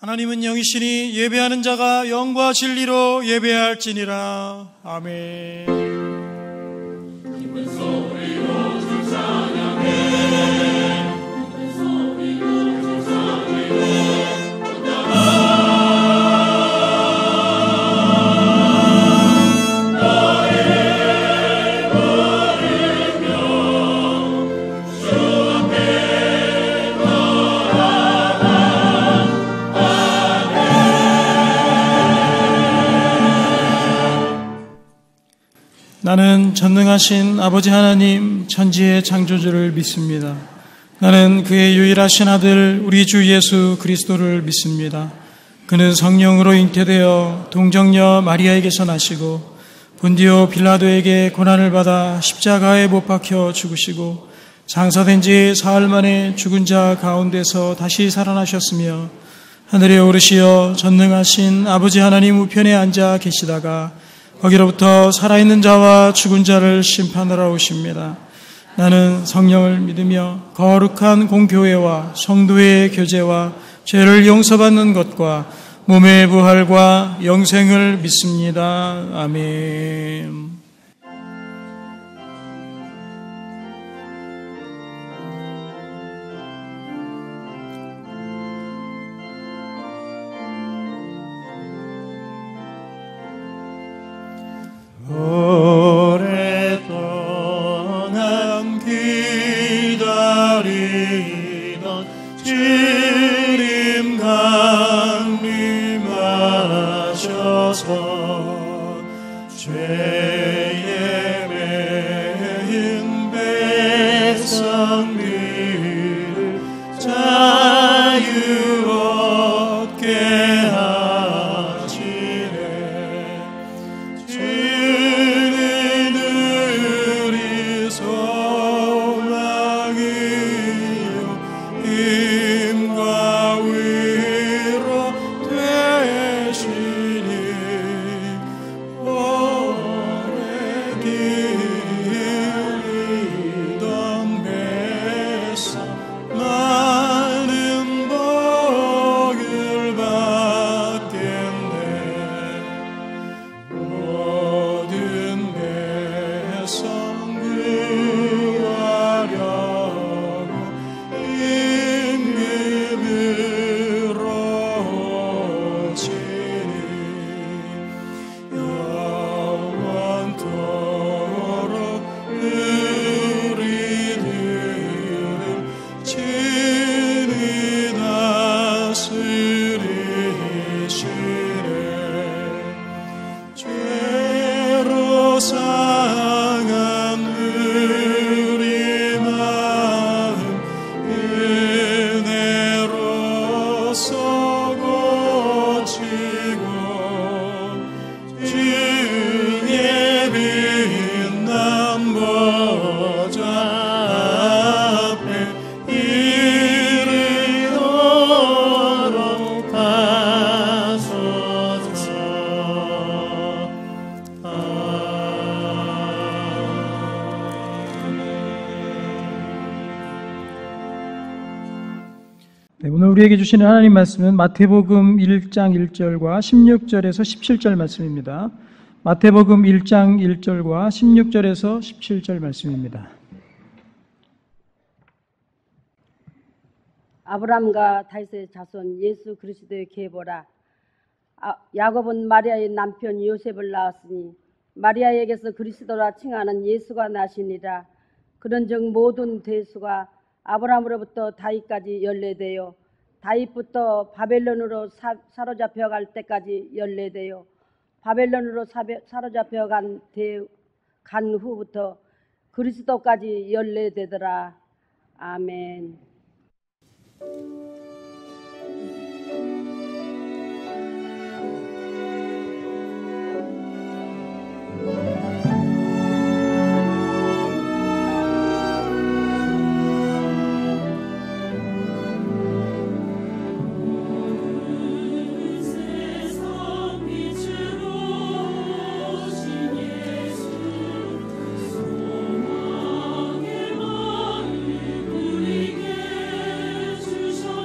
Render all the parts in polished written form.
하나님은 영이시니 예배하는 자가 영과 진리로 예배할지니라. 아멘. 기쁜 소리로 주 찬양해. 기쁜 소리로 주 찬양해. 너의 부르며 주 앞에 나는 전능하신 아버지 하나님 천지의 창조주를 믿습니다. 나는 그의 유일하신 아들 우리 주 예수 그리스도를 믿습니다. 그는 성령으로 잉태되어 동정녀 마리아에게서 나시고 본디오 빌라도에게 고난을 받아 십자가에 못 박혀 죽으시고 장사된 지 사흘 만에 죽은 자 가운데서 다시 살아나셨으며 하늘에 오르시어 전능하신 아버지 하나님 우편에 앉아 계시다가 거기로부터 살아있는 자와 죽은 자를 심판하러 오십니다. 나는 성령을 믿으며 거룩한 공교회와 성도의 교제와 죄를 용서받는 것과 몸의 부활과 영생을 믿습니다. 아멘. 오랫동안 기다리던 주님 강림하셔서 죄에 매인 백성들을 자유롭게 하시네. 주는 우리 소망이요 힘과 위로 되시니 오래 기리던 뱃사 많은 복을 받겠네. 모든 백성 구하려고 임금으로 오시니 영원토록 우리들을 친히 다스리시네. 죄로 상한 우리 마음 은혜로서 고치고 주의 빛난 보좌 앞에 이르도록 하소서. 네, 오늘 우리에게 주시는 하나님 말씀은 마태복음 1장 1절과 16절에서 17절 말씀입니다. 마태복음 1장 1절과 16절에서 17절 말씀입니다. 아브람과 다윗의 자손 예수 그리스도의 계보라. 야곱은 마리아의 남편 요셉을 낳았으니 마리아에게서 그리스도라 칭하는 예수가 나시니라. 그런즉 모든 대수가 아브람으로부터 다윗까지 연례되어 다윗부터 바벨론으로 사로잡혀 갈 때까지 연례되어 바벨론으로 사로잡혀 간 후부터 그리스도까지 연례되더라. 아멘. 소망의 마음 우리게 주셔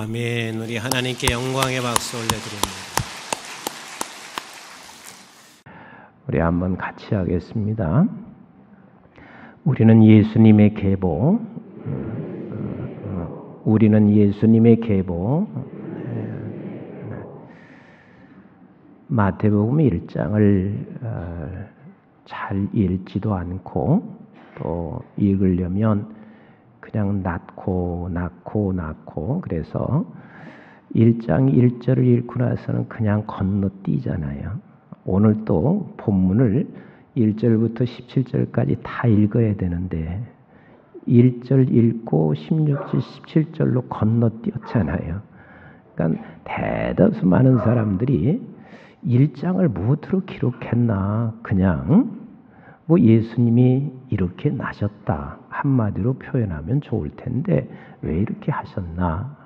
아멘. 우리 하나님께 영광의 박수 올려드립니다. 우리 한번 같이 하겠습니다. 우리는 예수님의 계보, 우리는 예수님의 계보. 마태복음 1장을 잘 읽지도 않고 또 읽으려면 그냥 낳고 그래서 1장 1절을 읽고 나서는 그냥 건너뛰잖아요. 오늘 또 본문을 1절부터 17절까지 다 읽어야 되는데 1절 읽고 16절, 17절로 건너뛰었잖아요. 그러니까 대다수 많은 사람들이 1장을 무엇으로 기록했나? 그냥 뭐 예수님이 이렇게 나셨다 한마디로 표현하면 좋을 텐데 왜 이렇게 하셨나?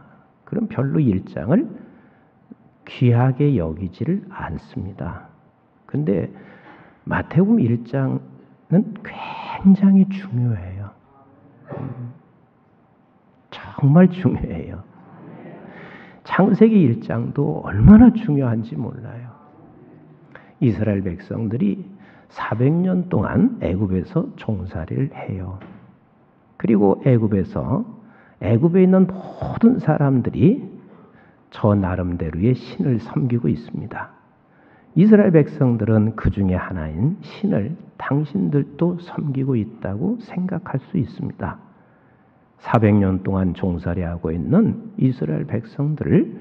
그럼 별로 1장을 귀하게 여기지를 않습니다. 근데 마태복음 1장은 굉장히 중요해요. 정말 중요해요. 창세기 1장도 얼마나 중요한지 몰라요. 이스라엘 백성들이 400년 동안 애굽에서 종살이를 해요. 그리고 애굽에 있는 모든 사람들이 저 나름대로의 신을 섬기고 있습니다. 이스라엘 백성들은 그 중에 하나인 신을 당신들도 섬기고 있다고 생각할 수 있습니다. 400년 동안 종살이하고 있는 이스라엘 백성들을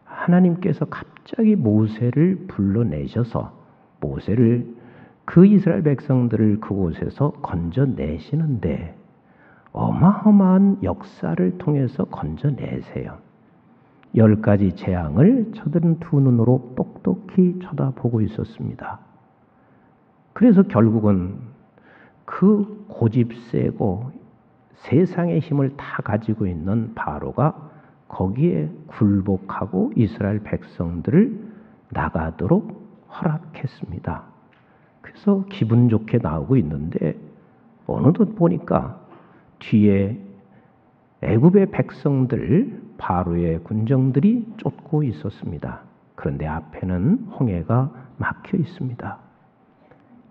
하나님께서 갑자기 모세를 불러내셔서 그 이스라엘 백성들을 그곳에서 건져내시는데 어마어마한 역사를 통해서 건져내세요. 10가지 재앙을 저들은 두 눈으로 똑똑히 쳐다보고 있었습니다. 그래서 결국은 그 고집세고 세상의 힘을 다 가지고 있는 바로가 거기에 굴복하고 이스라엘 백성들을 나가도록 허락했습니다. 그래서 기분 좋게 나오고 있는데 어느덧 보니까 뒤에 애굽의 백성들 바로의 군정들이 쫓고 있었습니다. 그런데 앞에는 홍해가 막혀 있습니다.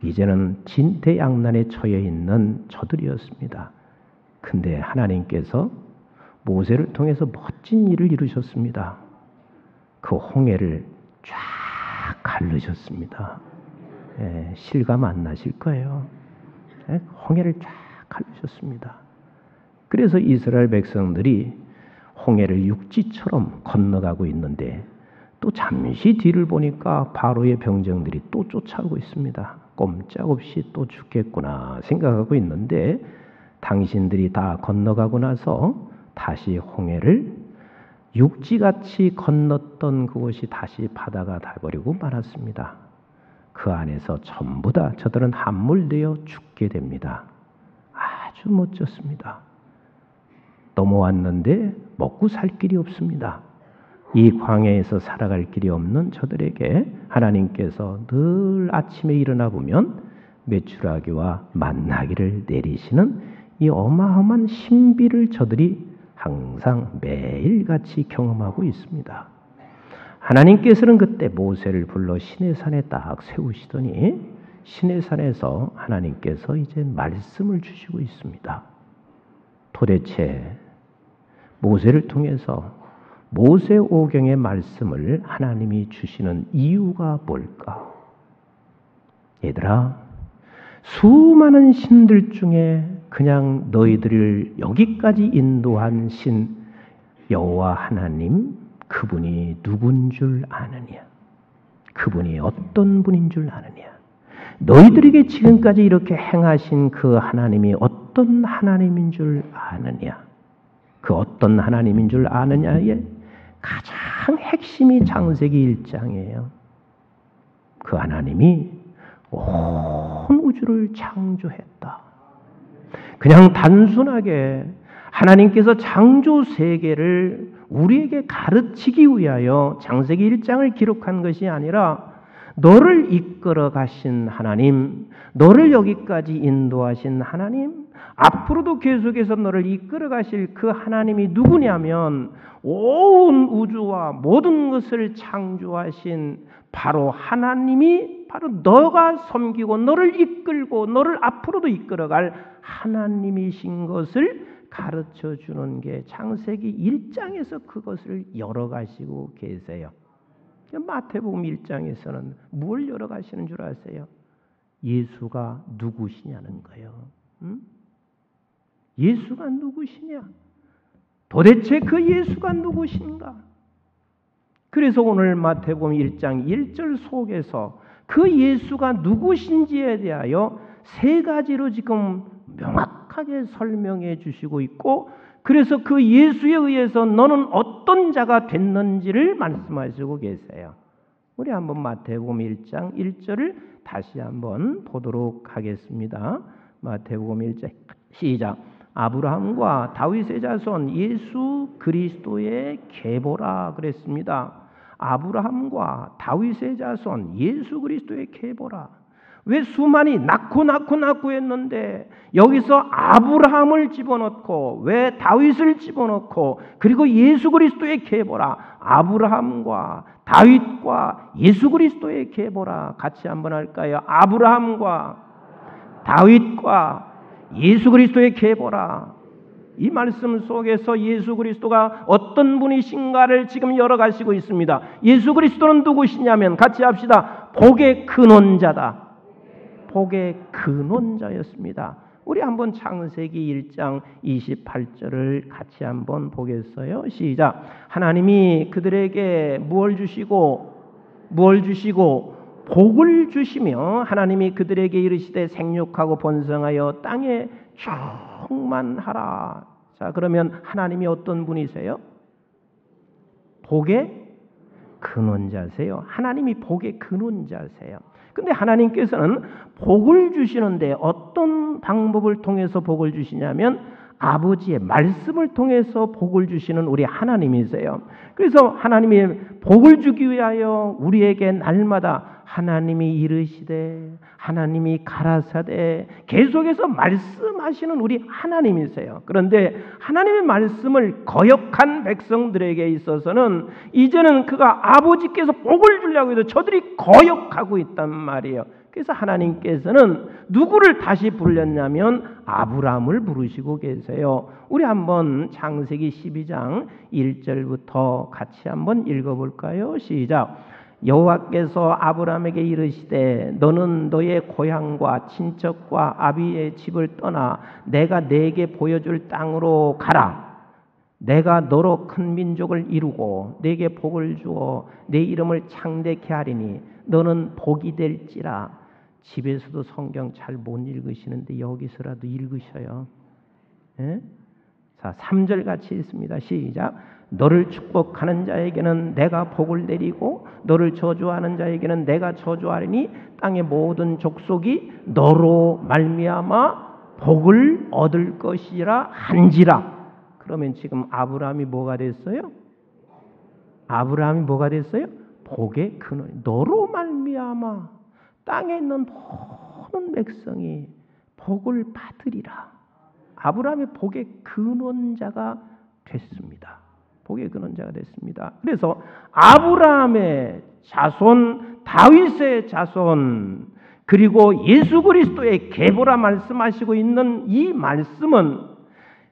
이제는 진퇴양난에 처해 있는 저들이었습니다. 근데 하나님께서 모세를 통해서 멋진 일을 이루셨습니다. 그 홍해를 쫙 가르셨습니다. 실감 안 나실 거예요. 홍해를 쫙 가르셨습니다. 그래서 이스라엘 백성들이 홍해를 육지처럼 건너가고 있는데 또 잠시 뒤를 보니까 바로의 병정들이 또 쫓아오고 있습니다. 꼼짝없이 또 죽겠구나 생각하고 있는데 당신들이 다 건너가고 나서 다시 홍해를 육지같이 건넜던 그곳이 다시 바다가 돼버리고 말았습니다. 그 안에서 전부 다 저들은 함몰되어 죽게 됩니다. 아주 멋졌습니다. 넘어왔는데 먹고 살 길이 없습니다. 이 광야에서 살아갈 길이 없는 저들에게 하나님께서 늘 아침에 일어나 보면 메추라기와 만나기를 내리시는 이 어마어마한 신비를 저들이 항상 매일같이 경험하고 있습니다. 하나님께서는 그때 모세를 불러 시내산에 딱 세우시더니 시내산에서 하나님께서 이제 말씀을 주시고 있습니다. 도대체 모세를 통해서 모세오경의 말씀을 하나님이 주시는 이유가 뭘까? 얘들아, 수많은 신들 중에 그냥 너희들을 여기까지 인도한 신 여호와 하나님, 그분이 누군 줄 아느냐? 그분이 어떤 분인 줄 아느냐? 너희들에게 지금까지 이렇게 행하신 그 하나님이 어떤 하나님인 줄 아느냐? 그 어떤 하나님인 줄 아느냐의 가장 핵심이 창세기 1장이에요. 그 하나님이 온 우주를 창조했다. 그냥 단순하게 하나님께서 창조 세계를 우리에게 가르치기 위하여 창세기 1장을 기록한 것이 아니라 너를 이끌어 가신 하나님, 너를 여기까지 인도하신 하나님, 앞으로도 계속해서 너를 이끌어 가실 그 하나님이 누구냐면 온 우주와 모든 것을 창조하신 바로 하나님이 바로 너가 섬기고 너를 이끌고 너를 앞으로도 이끌어갈 하나님이신 것을 가르쳐 주는 게 창세기 1장에서 그것을 열어가시고 계세요. 마태복음 1장에서는 뭘 열어가시는 줄 아세요? 예수가 누구시냐는 거예요. 예수가 누구시냐? 도대체 그 예수가 누구신가? 그래서 오늘 마태복음 1장 1절 속에서 그 예수가 누구신지에 대하여 세 가지로 지금 명확하게 설명해 주시고 있고, 그래서 그 예수에 의해서 너는 어떤 자가 됐는지를 말씀하시고 계세요. 우리 한번 마태복음 1장 1절을 다시 한번 보도록 하겠습니다. 마태복음 1장 시작. 아브라함과 다윗의 자손 예수 그리스도의 계보라 그랬습니다. 아브라함과 다윗의 자손 예수 그리스도의 계보라. 왜 수많이 낳고 했는데 여기서 아브라함을 집어넣고 왜 다윗을 집어넣고 그리고 예수 그리스도의 계보라. 아브라함과 다윗과 예수 그리스도의 계보라. 같이 한번 할까요? 아브라함과 다윗과 예수 그리스도의 계보라. 이 말씀 속에서 예수 그리스도가 어떤 분이신가를 지금 열어가시고 있습니다. 예수 그리스도는 누구시냐면 같이 합시다. 복의 근원자다. 복의 근원자였습니다. 우리 한번 창세기 1장 28절을 같이 한번 보겠어요. 시작. 하나님이 그들에게 무엇을 주시고 복을 주시며 하나님이 그들에게 이르시되 생육하고 번성하여 땅에 충만하라. 자, 그러면 하나님이 어떤 분이세요? 복의 근원자세요. 하나님이 복의 근원자세요. 근데 하나님께서는 복을 주시는데 어떤 방법을 통해서 복을 주시냐면 아버지의 말씀을 통해서 복을 주시는 우리 하나님이세요. 그래서 하나님이 복을 주기 위하여 우리에게 날마다 하나님이 이르시되 하나님이 가라사대 계속해서 말씀하시는 우리 하나님이세요. 그런데 하나님의 말씀을 거역한 백성들에게 있어서는 이제는 그가 아버지께서 복을 주려고 해도 저들이 거역하고 있단 말이에요. 그래서 하나님께서는 누구를 다시 부르셨냐면 아브라함을 부르시고 계세요. 우리 한번 창세기 12장 1절부터 같이 한번 읽어볼까요? 시작. 여호와께서 아브라함에게 이르시되 너는 너의 고향과 친척과 아비의 집을 떠나 내가 네게 보여줄 땅으로 가라. 내가 너로 큰 민족을 이루고 네게 복을 주어 네 이름을 창대케 하리니 너는 복이 될지라. 집에서도 성경 잘 못 읽으시는데 여기서라도 읽으셔요. 예? 자, 3절 같이 읽습니다. 시작. 너를 축복하는 자에게는 내가 복을 내리고 너를 저주하는 자에게는 내가 저주하리니 땅의 모든 족속이 너로 말미암아 복을 얻을 것이라 한지라. 그러면 지금 아브라함이 뭐가 됐어요? 아브라함이 뭐가 됐어요? 복의 근원. 너로 말미암아 땅에 있는 모든 백성이 복을 받으리라. 아브라함이 복의 근원자가 됐습니다. 복의 근원자가 됐습니다. 그래서 아브라함의 자손, 다윗의 자손, 그리고 예수 그리스도의 계보라 말씀하시고 있는 이 말씀은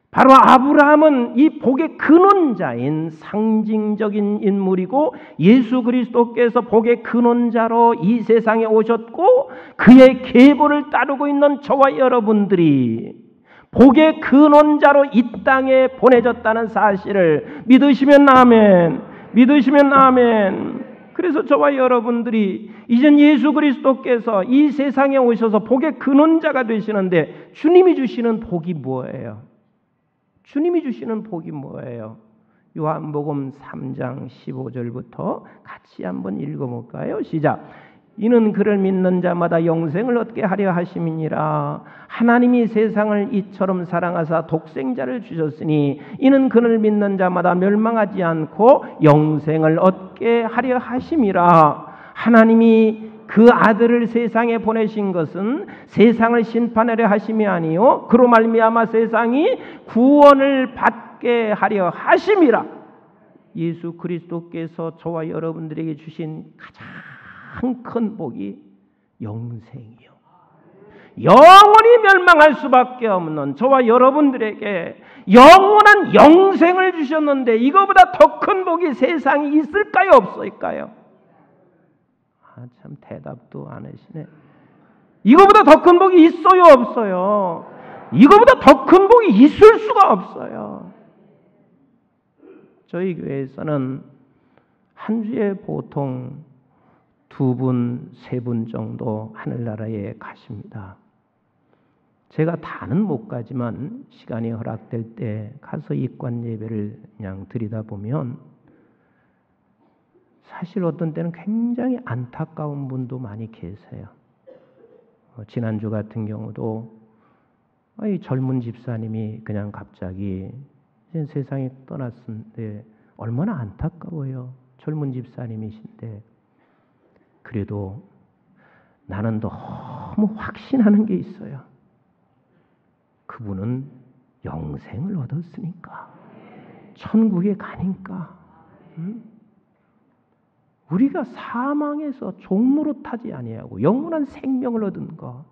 바로 아브라함은 이 복의 근원자인 상징적인 인물이고 예수 그리스도께서 복의 근원자로 이 세상에 오셨고 그의 계보를 따르고 있는 저와 여러분들이 복의 근원자로 이 땅에 보내졌다는 사실을 믿으시면 아멘. 믿으시면 아멘. 그래서 저와 여러분들이 이젠 예수 그리스도께서 이 세상에 오셔서 복의 근원자가 되시는데 주님이 주시는 복이 뭐예요? 주님이 주시는 복이 뭐예요? 요한복음 3장 15절부터 같이 한번 읽어볼까요? 시작. 이는 그를 믿는 자마다 영생을 얻게 하려 하심이니라. 하나님이 세상을 이처럼 사랑하사 독생자를 주셨으니 이는 그를 믿는 자마다 멸망하지 않고 영생을 얻게 하려 하심이라. 하나님이 그 아들을 세상에 보내신 것은 세상을 심판하려 하심이 아니요 그로 말미암아 세상이 구원을 받게 하려 하심이라. 예수 그리스도께서 저와 여러분들에게 주신 가장 큰 복이 영생이요. 영원히 멸망할 수밖에 없는 저와 여러분들에게 영원한 영생을 주셨는데 이거보다 더 큰 복이 세상에 있을까요? 없을까요? 참 대답도 안 하시네. 이거보다 더 큰 복이 있어요? 없어요? 이거보다 더 큰 복이 있을 수가 없어요. 저희 교회에서는 한 주에 보통 2분, 3분 정도 하늘나라에 가십니다. 제가 다는 못 가지만 시간이 허락될 때 가서 입관 예배를 그냥 드리다 보면 사실 어떤 때는 굉장히 안타까운 분도 많이 계세요. 지난주 같은 경우도 이 젊은 집사님이 그냥 갑자기 세상에 떠났는데 얼마나 안타까워요. 젊은 집사님이신데 그래도 나는 너무 확신하는 게 있어요. 그분은 영생을 얻었으니까 천국에 가니까 우리가 사망에서 종노릇하지 아니하고 영원한 생명을 얻은 것,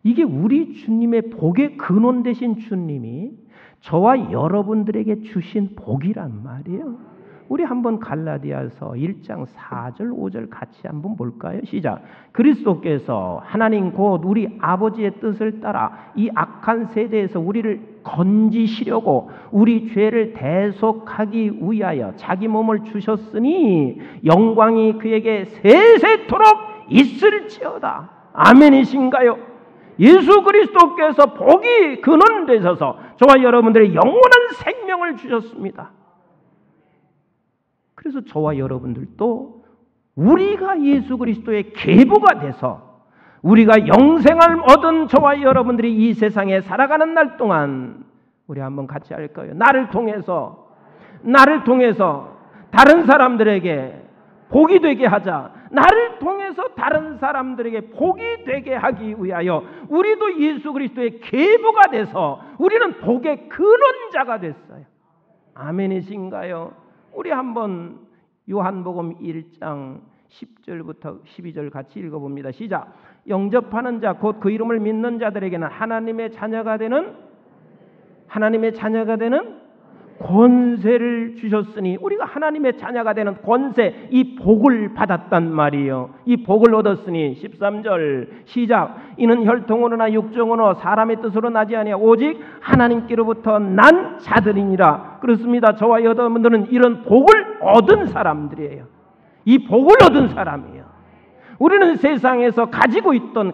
이게 우리 주님의 복의 근원 되신 주님이 저와 여러분들에게 주신 복이란 말이에요. 우리 한번 갈라디아서 1장 4절 5절 같이 한번 볼까요? 시작. 그리스도께서 하나님 곧 우리 아버지의 뜻을 따라 이 악한 세대에서 우리를 건지시려고 우리 죄를 대속하기 위하여 자기 몸을 주셨으니 영광이 그에게 세세토록 있을지어다. 아멘이신가요? 예수 그리스도께서 복이 근원 되셔서 저와 여러분들의 영원한 생명을 주셨습니다. 그래서 저와 여러분들도 우리가 예수 그리스도의 계보가 돼서 우리가 영생을 얻은 저와 여러분들이 이 세상에 살아가는 날 동안 우리 한번 같이 할까요? 나를 통해서 다른 사람들에게 복이 되게 하자. 나를 통해서 다른 사람들에게 복이 되게 하기 위하여 우리도 예수 그리스도의 계보가 돼서 우리는 복의 근원자가 됐어요. 아멘이신가요? 우리 한번 요한복음 1장 10절부터 12절 같이 읽어봅니다. 시작. 영접하는 자 곧 그 이름을 믿는 자들에게는 하나님의 자녀가 되는 권세를 주셨으니 우리가 하나님의 자녀가 되는 권세, 이 복을 받았단 말이에요. 이 복을 얻었으니 13절 시작. 이는 혈통으로나 육정으로 사람의 뜻으로 나지 아니하 오직 하나님께로부터 난 자들이니라. 그렇습니다. 저와 여러분들은 이런 복을 얻은 사람들이에요. 이 복을 얻은 사람이에요. 우리는 세상에서 가지고 있는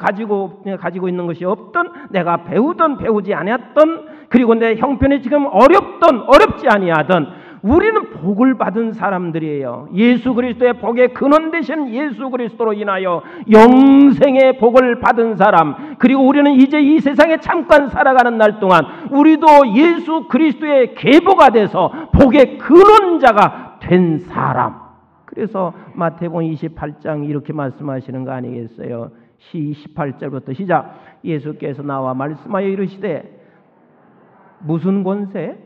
것이 없던, 내가 배우던 배우지 아니었던, 그리고 내 형편이 지금 어렵지 아니하던 우리는 복을 받은 사람들이에요. 예수 그리스도의 복의 근원 되신 예수 그리스도로 인하여 영생의 복을 받은 사람, 그리고 우리는 이제 이 세상에 잠깐 살아가는 날 동안 우리도 예수 그리스도의 계보가 돼서 복의 근원자가 된 사람. 그래서 마태복음 28장 이렇게 말씀하시는 거 아니겠어요? 18절부터 시작. 예수께서 나와 말씀하여 이르시되 무슨 권세?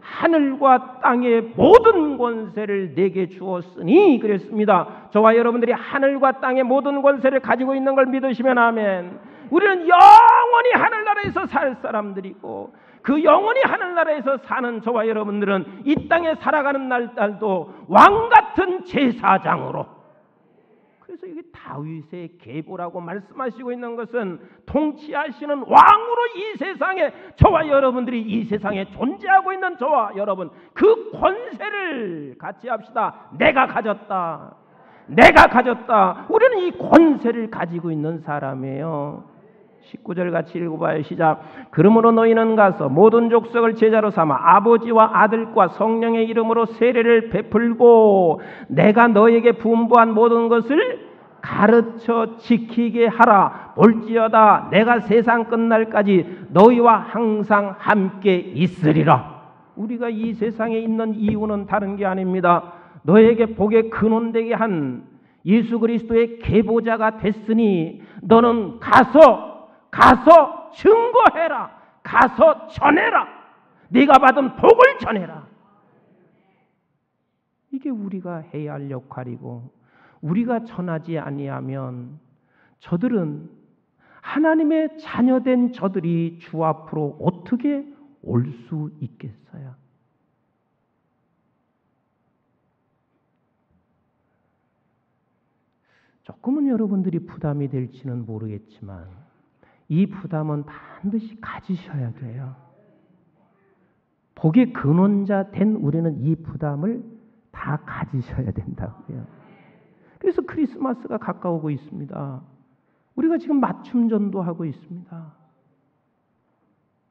하늘과 땅의 모든 권세를 내게 주었으니 그랬습니다. 저와 여러분들이 하늘과 땅의 모든 권세를 가지고 있는 걸 믿으시면 아멘. 우리는 영원히 하늘나라에서 살 사람들이고 그 영원히 하늘나라에서 사는 저와 여러분들은 이 땅에 살아가는 날도 왕같은 제사장으로, 그래서 이게 다윗의 계보라고 말씀하시고 있는 것은 통치하시는 왕으로 이 세상에 저와 여러분들이 이 세상에 존재하고 있는 저와 여러분, 그 권세를 같이 합시다. 내가 가졌다. 우리는 이 권세를 가지고 있는 사람이에요. 19절 같이 읽어봐요. 시작. 그러므로 너희는 가서 모든 족속을 제자로 삼아 아버지와 아들과 성령의 이름으로 세례를 베풀고 내가 너에게 분부한 모든 것을 가르쳐 지키게 하라. 볼지어다 내가 세상 끝날까지 너희와 항상 함께 있으리라. 우리가 이 세상에 있는 이유는 다른 게 아닙니다. 너에게 복의 근원되게 한 예수 그리스도의 계보자가 됐으니 너는 가서 증거해라. 가서 전해라. 네가 받은 복을 전해라. 이게 우리가 해야 할 역할이고, 우리가 전하지 아니하면 저들은, 하나님의 자녀된 저들이 주 앞으로 어떻게 올 수 있겠어요? 조금은 여러분들이 부담이 될지는 모르겠지만 이 부담은 반드시 가지셔야 돼요. 복의 근원자 된 우리는 이 부담을 다 가지셔야 된다고요. 그래서 크리스마스가 가까우고 있습니다. 우리가 지금 맞춤 전도하고 있습니다.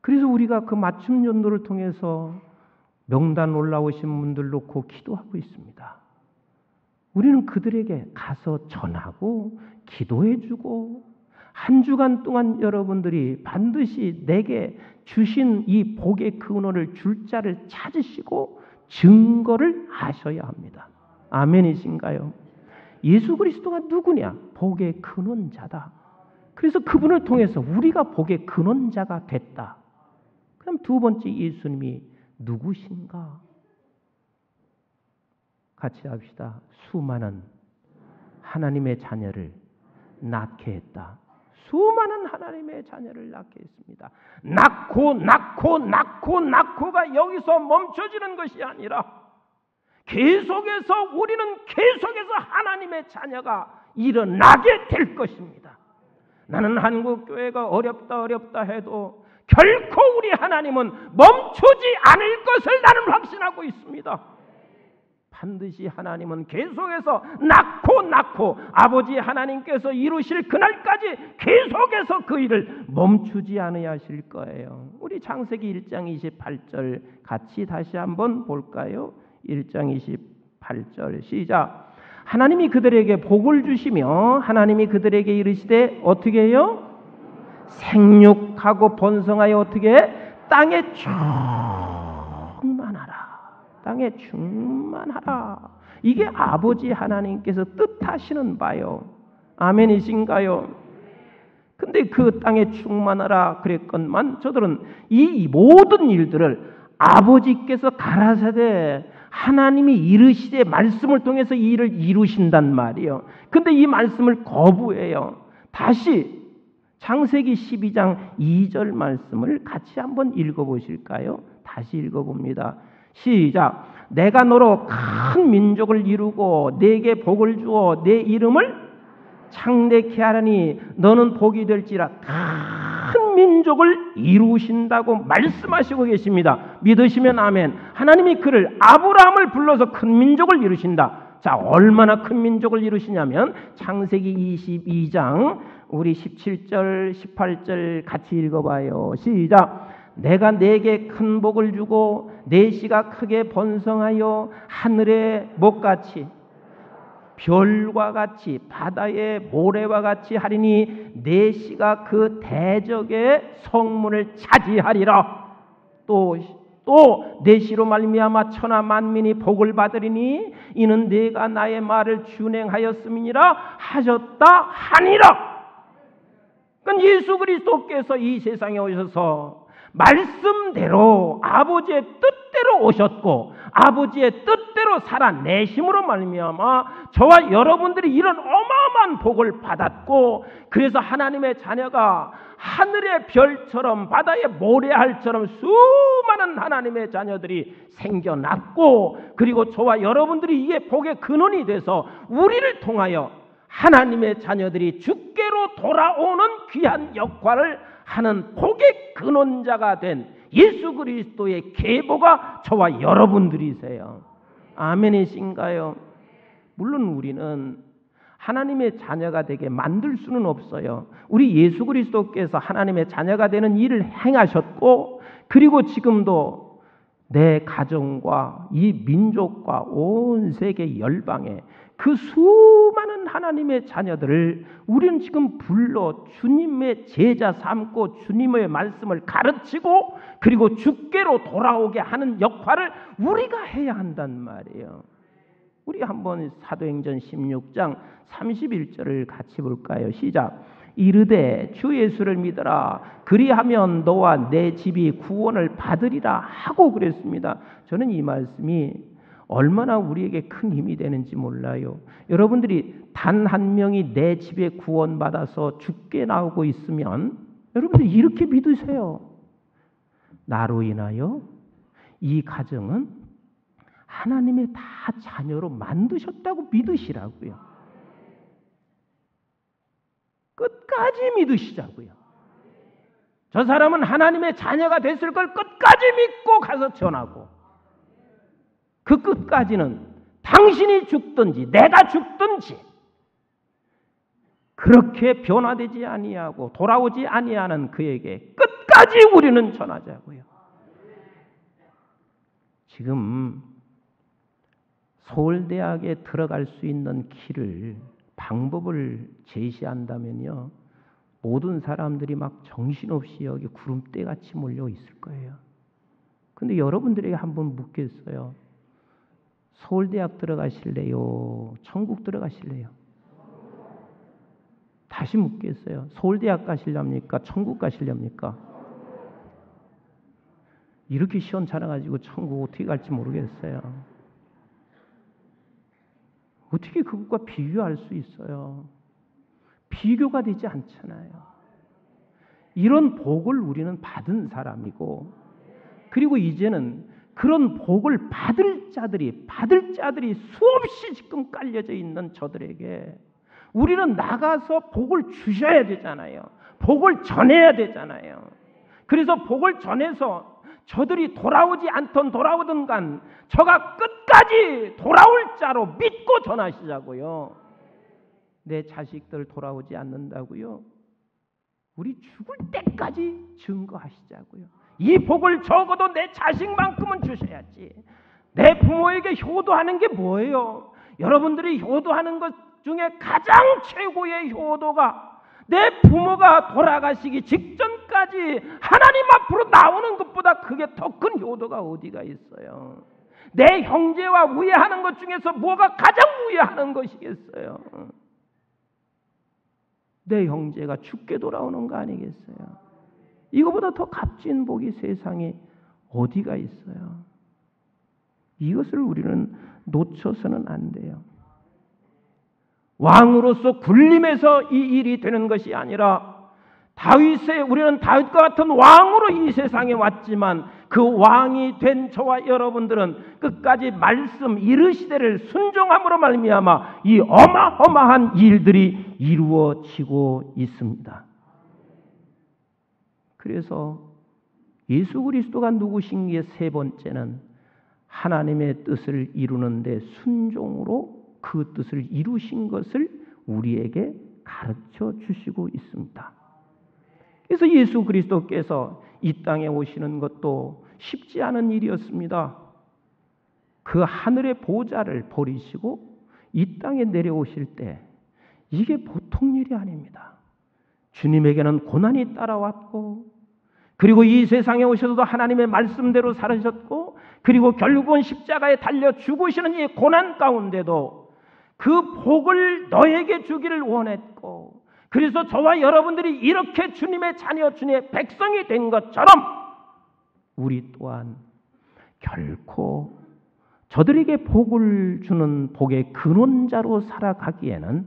그래서 우리가 그 맞춤 전도를 통해서 명단 올라오신 분들 놓고 기도하고 있습니다. 우리는 그들에게 가서 전하고 기도해주고, 한 주간 동안 여러분들이 반드시 내게 주신 이 복의 근원을 줄 자를 찾으시고 증거를 하셔야 합니다. 아멘이신가요? 예수 그리스도가 누구냐? 복의 근원자다. 그래서 그분을 통해서 우리가 복의 근원자가 됐다. 그럼 두 번째, 예수님이 누구신가? 같이 합시다. 수많은 하나님의 자녀를 낳게 했다. 수많은 하나님의 자녀를 낳게 했습니다. 낳고가 여기서 멈춰지는 것이 아니라 계속해서 우리는 계속해서 하나님의 자녀가 일어나게 될 것입니다. 나는 한국교회가 어렵다 해도 결코 우리 하나님은 멈추지 않을 것을 나는 확신하고 있습니다. 반드시 하나님은 계속해서 낳고 아버지 하나님께서 이루실 그날까지 계속해서 그 일을 멈추지 않으야 하실 거예요. 우리 창세기 1장 28절 같이 다시 한번 볼까요? 1장 28절 시작. 하나님이 그들에게 복을 주시며 하나님이 그들에게 이르시되 어떻게 해요? 생육하고 번성하여 어떻게 해? 땅에 충만하라. 땅에 충만하라. 이게 아버지 하나님께서 뜻하시는 바요. 아멘이신가요? 근데 그 땅에 충만하라 그랬건만 저들은 이 모든 일들을 아버지께서 가라사대 하나님이 이르시되 말씀을 통해서 이 일을 이루신단 말이에요. 근데 이 말씀을 거부해요. 다시 창세기 12장 2절 말씀을 같이 한번 읽어보실까요? 다시 읽어봅니다. 시작. 내가 너로 큰 민족을 이루고 내게 복을 주어 내 이름을 창대케 하라니 너는 복이 될지라. 큰 민족을 이루신다고 말씀하시고 계십니다. 믿으시면 아멘. 하나님이 그를 아브라함을 불러서 큰 민족을 이루신다. 자, 얼마나 큰 민족을 이루시냐면 창세기 22장 우리 17절 18절 같이 읽어봐요. 시작. 내가 내게 큰 복을 주고 내 씨가 크게 번성하여 하늘의 목같이 별과 같이 바다의 모래와 같이 하리니 내 씨가 그 대적의 성문을 차지하리라. 또 내 씨로 말미암아 천하 만민이 복을 받으리니 이는 내가 나의 말을 준행하였음이니라 하셨다 하니라. 그러니까 예수 그리스도께서 이 세상에 오셔서 말씀대로 아버지의 뜻대로 오셨고 아버지의 뜻대로 살아내심으로 말미암아 저와 여러분들이 이런 어마어마한 복을 받았고, 그래서 하나님의 자녀가 하늘의 별처럼 바다의 모래알처럼 수많은 하나님의 자녀들이 생겨났고, 그리고 저와 여러분들이 이게 복의 근원이 돼서 우리를 통하여 하나님의 자녀들이 주께로 돌아오는 귀한 역할을 하는 복의 근원자가 된 예수 그리스도의 계보가 저와 여러분들이세요. 아멘이신가요? 물론 우리는 하나님의 자녀가 되게 만들 수는 없어요. 우리 예수 그리스도께서 하나님의 자녀가 되는 일을 행하셨고, 그리고 지금도 내 가정과 이 민족과 온 세계 열방에 그 수많은 하나님의 자녀들을 우리는 지금 불러 주님의 제자 삼고 주님의 말씀을 가르치고 그리고 주께로 돌아오게 하는 역할을 우리가 해야 한단 말이에요. 우리 한번 사도행전 16장 31절을 같이 볼까요? 시작. 이르되 주 예수를 믿어라. 그리하면 너와 내 집이 구원을 받으리라 하고 그랬습니다. 저는 이 말씀이 얼마나 우리에게 큰 힘이 되는지 몰라요. 여러분들이 단 한 명이 내 집에 구원받아서 죽게 나오고 있으면 여러분들 이렇게 믿으세요. 나로 인하여 이 가정은 하나님의 다 자녀로 만드셨다고 믿으시라고요. 끝까지 믿으시자고요. 저 사람은 하나님의 자녀가 됐을 걸 끝까지 믿고 가서 전하고, 그 끝까지는 당신이 죽든지 내가 죽든지 그렇게 변화되지 아니하고 돌아오지 아니하는 그에게 끝까지 우리는 전하자고요. 지금 서울대학에 들어갈 수 있는 길을, 방법을 제시한다면요, 모든 사람들이 막 정신없이 여기 구름대같이 몰려 있을 거예요. 근데 여러분들에게 한번 묻겠어요. 서울대학 들어가실래요? 천국 들어가실래요? 다시 묻겠어요. 서울대학 가실랍니까? 천국 가실랍니까? 이렇게 시원찮아가지고 천국 어떻게 갈지 모르겠어요. 어떻게 그것과 비교할 수 있어요? 비교가 되지 않잖아요. 이런 복을 우리는 받은 사람이고, 그리고 이제는 그런 복을 받을 자들이 수없이 지금 깔려져 있는 저들에게 우리는 나가서 복을 주셔야 되잖아요. 복을 전해야 되잖아요. 그래서 복을 전해서 저들이 돌아오지 않던 돌아오든 간 저가 끝까지 돌아올 자로 믿고 전하시자고요. 내 자식들 돌아오지 않는다고요? 우리 죽을 때까지 증거하시자고요. 이 복을 적어도 내 자식만큼은 주셔야지. 내 부모에게 효도하는 게 뭐예요? 여러분들이 효도하는 것 중에 가장 최고의 효도가 내 부모가 돌아가시기 직전까지 하나님 앞으로 나오는 것보다 그게 더 큰 효도가 어디가 있어요? 내 형제와 우애하는 것 중에서 뭐가 가장 우애하는 것이겠어요? 내 형제가 죽게 돌아오는 거 아니겠어요? 이거보다 더 값진 복이 세상에 어디가 있어요? 이것을 우리는 놓쳐서는 안 돼요. 왕으로서 군림해서 이 일이 되는 것이 아니라 우리는 다윗과 같은 왕으로 이 세상에 왔지만 그 왕이 된 저와 여러분들은 끝까지 말씀 이르시되를 순종함으로 말미암아 이 어마어마한 일들이 이루어지고 있습니다. 그래서 예수 그리스도가 누구신기에 세 번째는 하나님의 뜻을 이루는 데 순종으로 그 뜻을 이루신 것을 우리에게 가르쳐 주시고 있습니다. 그래서 예수 그리스도께서 이 땅에 오시는 것도 쉽지 않은 일이었습니다. 그 하늘의 보좌를 버리시고 이 땅에 내려오실 때 이게 보통 일이 아닙니다. 주님에게는 고난이 따라왔고, 그리고 이 세상에 오셔서도 하나님의 말씀대로 살으셨고, 그리고 결국은 십자가에 달려 죽으시는 이 고난 가운데도 그 복을 너에게 주기를 원했고, 그래서 저와 여러분들이 이렇게 주님의 자녀, 주님의 백성이 된 것처럼 우리 또한 결코 저들에게 복을 주는 복의 근원자로 살아가기에는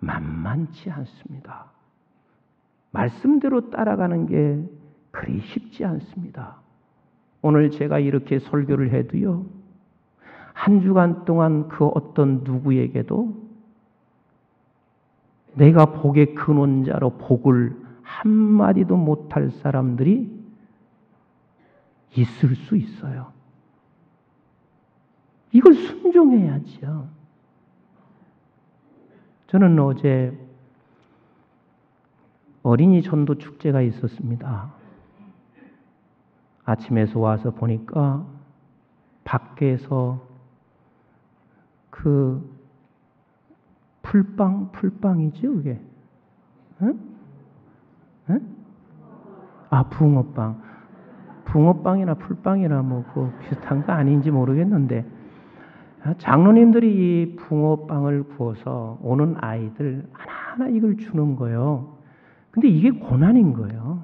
만만치 않습니다. 말씀대로 따라가는 게 그리 쉽지 않습니다. 오늘 제가 이렇게 설교를 해도요, 한 주간 동안 그 어떤 누구에게도 내가 복의 근원자로 복을 한마디도 못할 사람들이 있을 수 있어요. 이걸 순종해야죠. 저는 어제 어린이 전도 축제가 있었습니다. 아침에서 와서 보니까 밖에서 그 풀빵이죠, 그게? 응? 응? 아, 붕어빵. 붕어빵이나 풀빵이나 뭐 그 비슷한 거 아닌지 모르겠는데, 장로님들이 이 붕어빵을 구워서 오는 아이들 하나하나 이걸 주는 거예요. 근데 이게 고난인 거예요.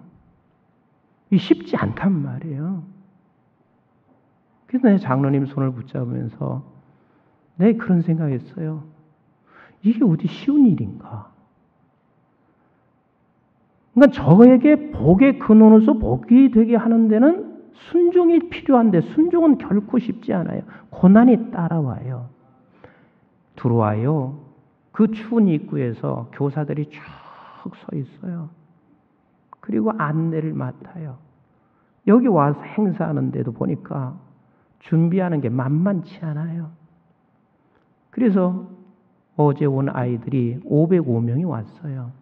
이게 쉽지 않단 말이에요. 그래서 내 장로님 손을 붙잡으면서 내 그런 생각했어요. 이게 어디 쉬운 일인가? 그러니까 저에게 복의 근원으로서 복이 되게 하는 데는 순종이 필요한데 순종은 결코 쉽지 않아요. 고난이 따라와요. 들어와요. 그 추운 입구에서 교사들이 쭉 서 있어요. 그리고 안내를 맡아요. 여기 와서 행사하는데도 보니까 준비하는 게 만만치 않아요. 그래서 어제 온 아이들이 505명이 왔어요.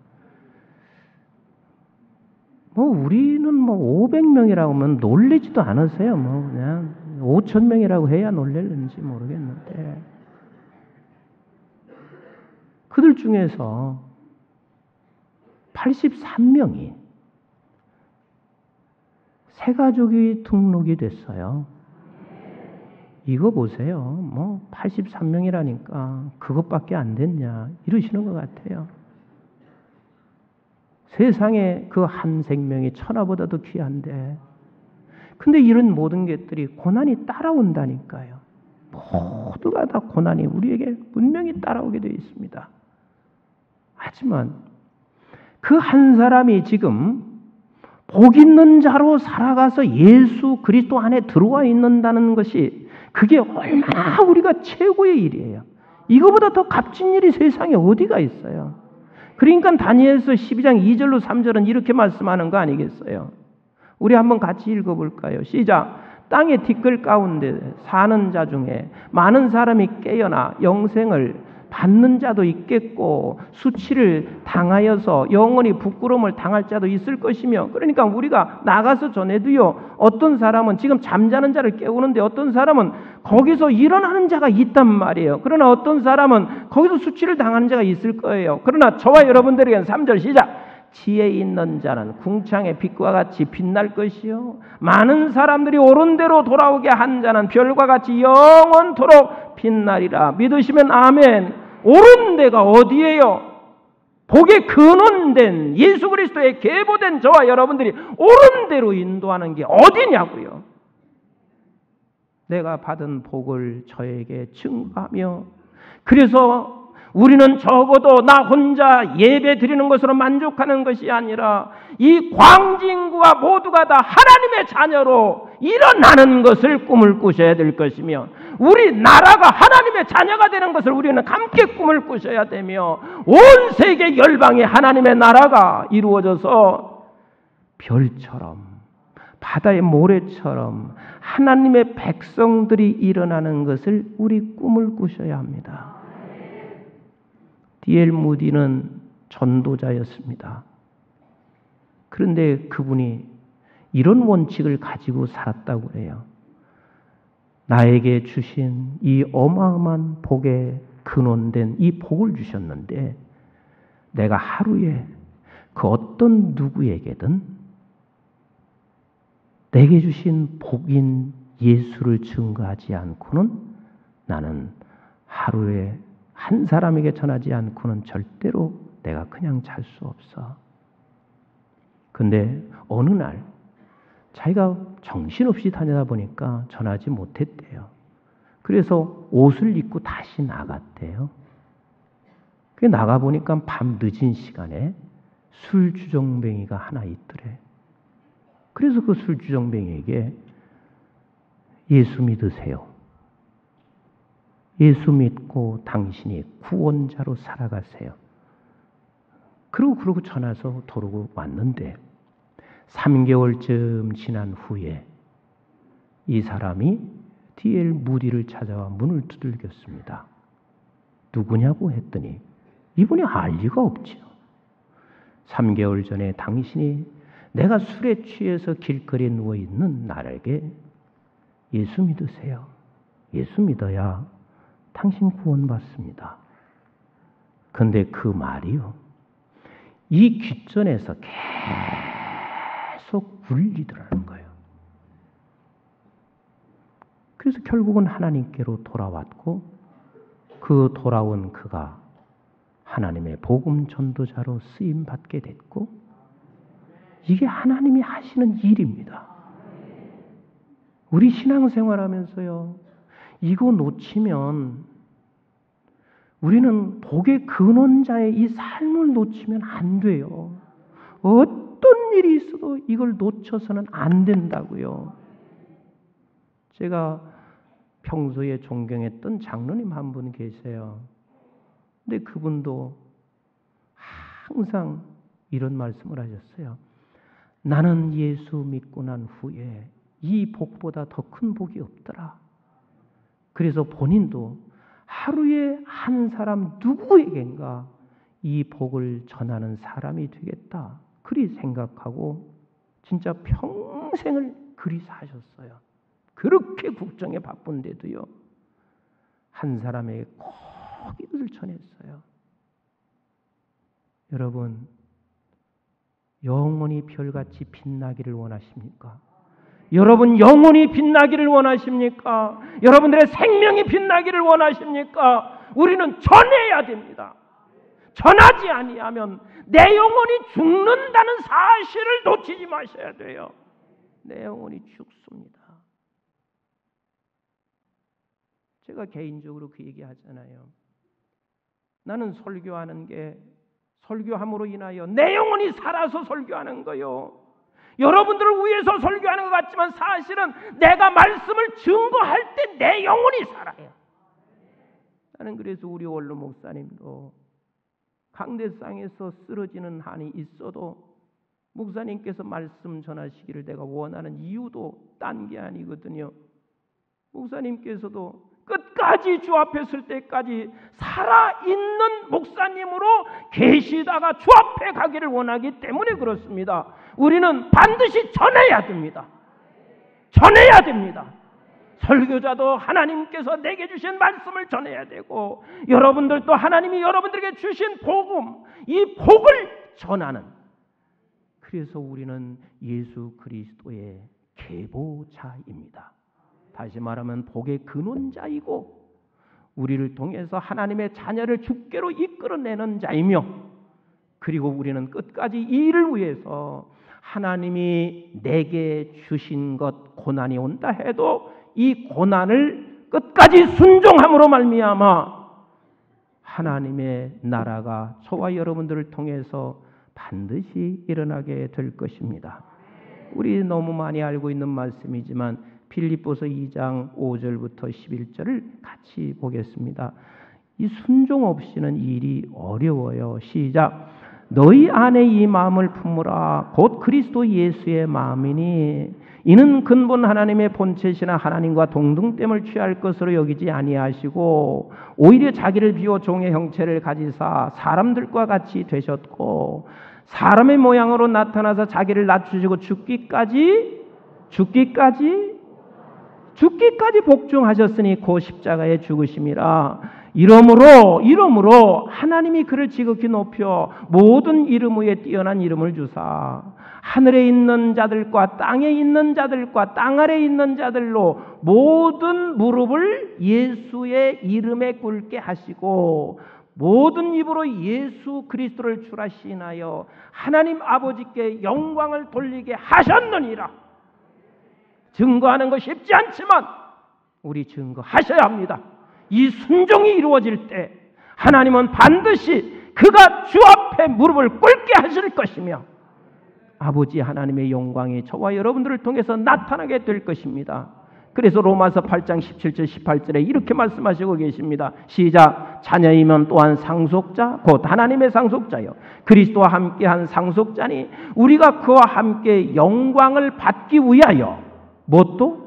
우리는 500명이라고 하면 놀래지도 않으세요. 그냥 5,000명이라고 해야 놀랄는지 모르겠는데. 그들 중에서 83명이 새 가족이 등록이 됐어요. 이거 보세요. 83명이라니까 그것밖에 안 됐냐 이러시는 것 같아요. 세상에 그 한 생명이 천하보다도 귀한데 근데 이런 모든 것들이 고난이 따라온다니까요. 모두가 다 고난이 우리에게 분명히 따라오게 되어 있습니다. 하지만 그 한 사람이 지금 복 있는 자로 살아가서 예수 그리스도 안에 들어와 있는다는 것이 그게 얼마나 우리가 최고의 일이에요. 이거보다 더 값진 일이 세상에 어디가 있어요. 그러니까 다니엘서 12장 2절로 3절은 이렇게 말씀하는 거 아니겠어요? 우리 한번 같이 읽어볼까요? 시작. 땅의 티끌 가운데 사는 자 중에 많은 사람이 깨어나 영생을 받는 자도 있겠고 수치를 당하여서 영원히 부끄러움을 당할 자도 있을 것이며 그러니까 우리가 나가서 전해도요. 어떤 사람은 지금 잠자는 자를 깨우는데 어떤 사람은 거기서 일어나는 자가 있단 말이에요. 그러나 어떤 사람은 거기서 수치를 당하는 자가 있을 거예요. 그러나 저와 여러분들에게는 3절 시작. 지혜 있는 자는 궁창의 빛과 같이 빛날 것이요 많은 사람들이 옳은 대로 돌아오게 한 자는 별과 같이 영원토록 빛나리라. 믿으시면 아멘. 옳은 데가 어디예요? 복의 근원된 예수 그리스도의 계보된 저와 여러분들이 옳은 대로 인도하는 게 어디냐고요. 내가 받은 복을 저에게 증거하며 그래서 우리는 적어도 나 혼자 예배 드리는 것으로 만족하는 것이 아니라 이 광진구와 모두가 다 하나님의 자녀로 일어나는 것을 꿈을 꾸셔야 될 것이며 우리 나라가 하나님의 자녀가 되는 것을 우리는 함께 꿈을 꾸셔야 되며 온 세계 열방에 하나님의 나라가 이루어져서 별처럼 바다의 모래처럼 하나님의 백성들이 일어나는 것을 우리 꿈을 꾸셔야 합니다. D.L. 무디는 전도자였습니다. 그런데 그분이 이런 원칙을 가지고 살았다고 해요. 나에게 주신 이 어마어마한 복에 근원된 이 복을 주셨는데 내가 하루에 그 어떤 누구에게든 내게 주신 복인 예수를 증거하지 않고는 나는 하루에 한 사람에게 전하지 않고는 절대로 내가 그냥 잘 수 없어. 근데 어느 날 자기가 정신없이 다니다 보니까 전하지 못했대요. 그래서 옷을 입고 다시 나갔대요. 그 나가보니까 밤 늦은 시간에 술주정뱅이가 하나 있더래. 그래서 그 술주정뱅이에게 예수 믿으세요. 예수 믿고 당신이 구원자로 살아가세요. 그러고 전화서 도르고 왔는데 3개월쯤 지난 후에 이 사람이 D.L. 무디를 찾아와 문을 두들겼습니다. 누구냐고 했더니 이분이 알 리가 없죠. 3개월 전에 당신이 내가 술에 취해서 길거리에 누워있는 나에게 예수 믿으세요. 예수 믿어야 당신 구원받습니다. 그런데 그 말이요. 이 귓전에서 계속 울리더라는 거예요. 그래서 결국은 하나님께로 돌아왔고 그 돌아온 그가 하나님의 복음 전도자로 쓰임 받게 됐고, 이게 하나님이 하시는 일입니다. 우리 신앙생활하면서요, 이거 놓치면, 우리는 복의 근원자의 이 삶을 놓치면 안 돼요. 어떤 일이 있어도 이걸 놓쳐서는 안 된다고요. 제가 평소에 존경했던 장로님 한 분 계세요. 근데 그분도 항상 이런 말씀을 하셨어요. 나는 예수 믿고 난 후에 이 복보다 더 큰 복이 없더라. 그래서 본인도 하루에 한 사람 누구에겐가 이 복을 전하는 사람이 되겠다. 그리 생각하고 진짜 평생을 그리 사셨어요. 그렇게 국정에 바쁜데도요, 한 사람에게 꼭 이것을 전했어요. 여러분, 영원히 별같이 빛나기를 원하십니까? 여러분, 영원히 빛나기를 원하십니까? 여러분들의 생명이 빛나기를 원하십니까? 우리는 전해야 됩니다. 전하지 아니하면 내 영혼이 죽는다는 사실을 놓치지 마셔야 돼요. 내 영혼이 죽습니다. 제가 개인적으로 그 얘기 하잖아요. 나는 설교하는 게 설교함으로 인하여 내 영혼이 살아서 설교하는 거요. 여러분들을 위해서 설교하는 것 같지만 사실은 내가 말씀을 증거할 때 내 영혼이 살아요. 나는 그래서 우리 원로 목사님도 강대상에서 쓰러지는 한이 있어도 목사님께서 말씀 전하시기를 내가 원하는 이유도 딴 게 아니거든요. 목사님께서도 끝까지 주 앞에 설 때까지 살아있는 목사님으로 계시다가 주 앞에 가기를 원하기 때문에 그렇습니다. 우리는 반드시 전해야 됩니다. 전해야 됩니다. 설교자도 하나님께서 내게 주신 말씀을 전해야 되고, 여러분들도 하나님이 여러분들에게 주신 복음, 이 복을 전하는, 그래서 우리는 예수 그리스도의 계보자입니다. 다시 말하면 복의 근원자이고 우리를 통해서 하나님의 자녀를 주께로 이끌어내는 자이며, 그리고 우리는 끝까지 이 일을 위해서 하나님이 내게 주신 것 고난이 온다 해도 이 고난을 끝까지 순종함으로 말미암아 하나님의 나라가 저와 여러분들을 통해서 반드시 일어나게 될 것입니다. 우리 너무 많이 알고 있는 말씀이지만 빌립보서 2장 5절부터 11절을 같이 보겠습니다. 이 순종 없이는 일이 어려워요. 시작. 너희 안에 이 마음을 품으라. 곧 그리스도 예수의 마음이니 이는 근본 하나님의 본체시나 하나님과 동등됨을 취할 것으로 여기지 아니하시고 오히려 자기를 비워 종의 형체를 가지사 사람들과 같이 되셨고 사람의 모양으로 나타나서 자기를 낮추시고 죽기까지 복종하셨으니 그 십자가에 죽으심이라. 이러므로 하나님이 그를 지극히 높여 모든 이름 위에 뛰어난 이름을 주사 하늘에 있는 자들과 땅에 있는 자들과 땅 아래에 있는 자들로 모든 무릎을 예수의 이름에 꿇게 하시고 모든 입으로 예수 그리스도를 주라 시인하여 하나님 아버지께 영광을 돌리게 하셨느니라. 증거하는 거 쉽지 않지만 우리 증거하셔야 합니다. 이 순종이 이루어질 때 하나님은 반드시 그가 주 앞에 무릎을 꿇게 하실 것이며 아버지 하나님의 영광이 저와 여러분들을 통해서 나타나게 될 것입니다. 그래서 로마서 8장 17절 18절에 이렇게 말씀하시고 계십니다. 시작. 자녀이면 또한 상속자 곧 하나님의 상속자요 그리스도와 함께한 상속자니 우리가 그와 함께 영광을 받기 위하여 무엇도?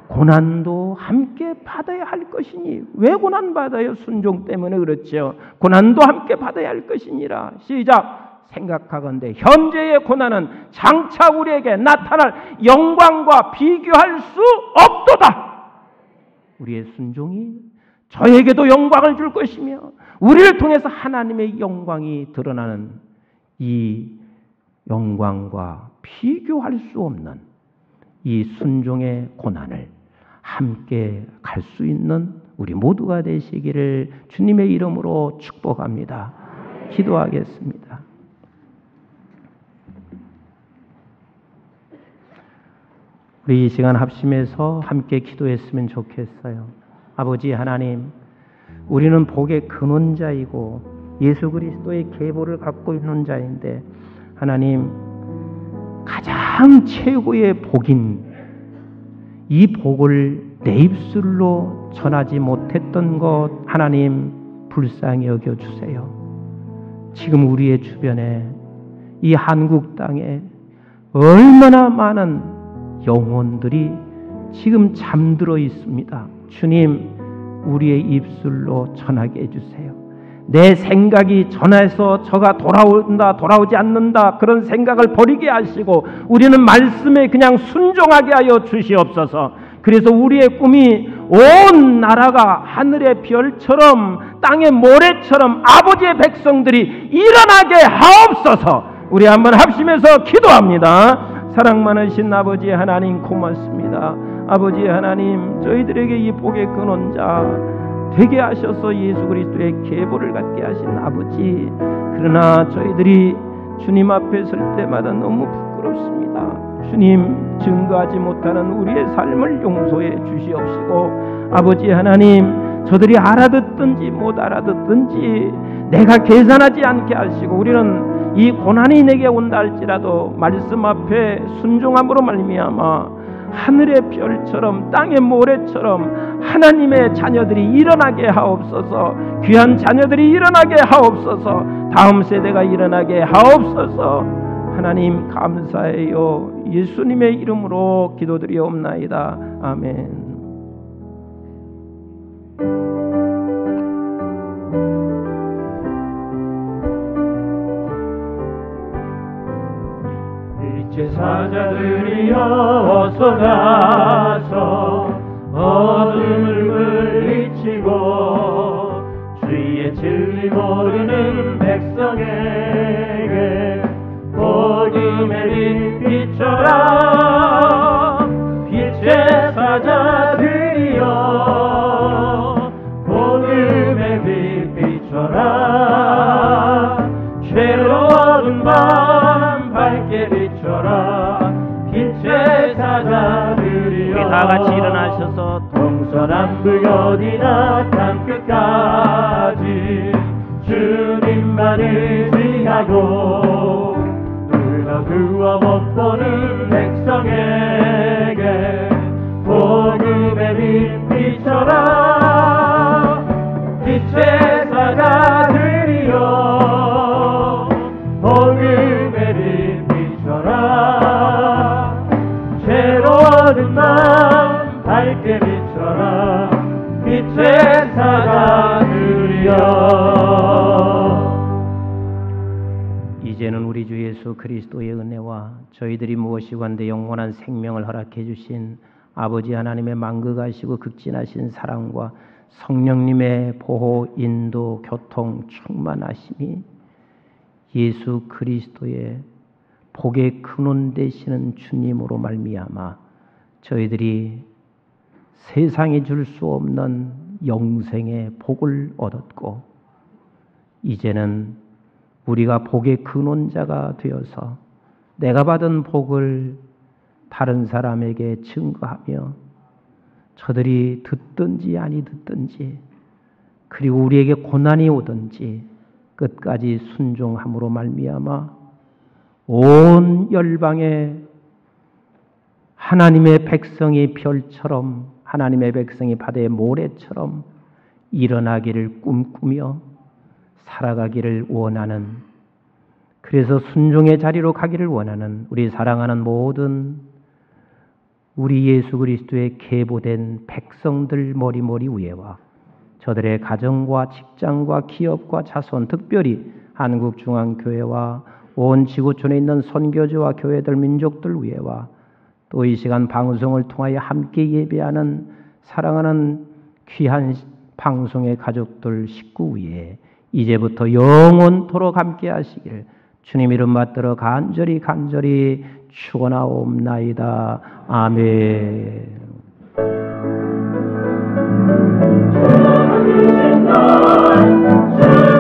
고난도 함께 받아야 할 것이니. 왜 고난 받아요? 순종 때문에 그렇죠. 고난도 함께 받아야 할 것이니라. 시작. 생각하건대 현재의 고난은 장차 우리에게 나타날 영광과 비교할 수 없도다. 우리의 순종이 저에게도 영광을 줄 것이며 우리를 통해서 하나님의 영광이 드러나는 이 영광과 비교할 수 없는 이 순종의 고난을 함께 갈 수 있는 우리 모두가 되시기를 주님의 이름으로 축복합니다. 기도하겠습니다. 우리 이 시간 합심해서 함께 기도했으면 좋겠어요. 아버지 하나님, 우리는 복의 근원자이고 예수 그리스도의 계보를 갖고 있는 자인데 하나님, 가장 최고의 복인 이 복을 내 입술로 전하지 못했던 것 하나님 불쌍히 여겨주세요. 지금 우리의 주변에 이 한국 땅에 얼마나 많은 영혼들이 지금 잠들어 있습니다. 주님, 우리의 입술로 전하게 해주세요. 내 생각이 전해서 저가 돌아온다 돌아오지 않는다 그런 생각을 버리게 하시고 우리는 말씀에 그냥 순종하게 하여 주시옵소서. 그래서 우리의 꿈이 온 나라가 하늘의 별처럼 땅의 모래처럼 아버지의 백성들이 일어나게 하옵소서. 우리 한번 합심해서 기도합니다. 사랑 많으신 아버지 하나님 고맙습니다. 아버지 하나님, 저희들에게 이 복의 근원자 되게 하셔서 예수 그리스도의 계보를 갖게 하신 아버지, 그러나 저희들이 주님 앞에 설 때마다 너무 부끄럽습니다. 주님, 증거하지 못하는 우리의 삶을 용서해 주시옵시고 아버지 하나님, 저들이 알아듣든지 못 알아듣든지 내가 계산하지 않게 하시고 우리는 이 고난이 내게 온다 할지라도 말씀 앞에 순종함으로 말미암아 하늘의 별처럼 땅의 모래처럼 하나님의 자녀들이 일어나게 하옵소서. 귀한 자녀들이 일어나게 하옵소서. 다음 세대가 일어나게 하옵소서. 하나님 감사해요. 예수님의 이름으로 기도드리옵나이다. 아멘. 제사자들이여 어서 가서 어둠을 물리치고 주의 진리 모르는 백성에게 복음의 빛 비춰라. 빛의 사자들이여 복음의 빛 비춰라. 죄로 어두운 밤 밝게 비춰라. 빛의 사자들이여 우리 다 같이 일어나셔서 동서남북 어디나 땅끝까지 주님만을 의지하고 누나 그와 못 보는 백성에게 복음의 빛 비춰라. 빛의 사자들이여 복음의 빛 비춰라. 죄로운 마음 밝게 비춰라. 빛의 사자들이여. 이제는 우리 주 예수 그리스도의 은혜와 저희들이 무엇이건대 영원한 생명을 허락해 주신 아버지 하나님의 만극하시고 극진하신 사랑과 성령님의 보호, 인도, 교통, 충만하심이 예수 그리스도의 복의 근원 되시는 주님으로 말미암아 저희들이 세상이 줄 수 없는 영생의 복을 얻었고 이제는 우리가 복의 근원자가 되어서 내가 받은 복을 다른 사람에게 증거하며 저들이 듣든지 아니 듣든지 그리고 우리에게 고난이 오든지 끝까지 순종함으로 말미암아 온 열방에 하나님의 백성이 별처럼 하나님의 백성이 바다의 모래처럼 일어나기를 꿈꾸며 살아가기를 원하는, 그래서 순종의 자리로 가기를 원하는 우리 사랑하는 모든 우리 예수 그리스도의 계보된 백성들 머리머리 위에와 저들의 가정과 직장과 기업과 자손, 특별히 한국중앙교회와 온 지구촌에 있는 선교지와 교회들, 민족들 위에와 또 이 시간 방송을 통하여 함께 예배하는 사랑하는 귀한 방송의 가족들, 식구 위에 이제부터 영원토록 함께 하시길 주님 이름 받들어 간절히 축원하옵나이다. 아멘. 주신 날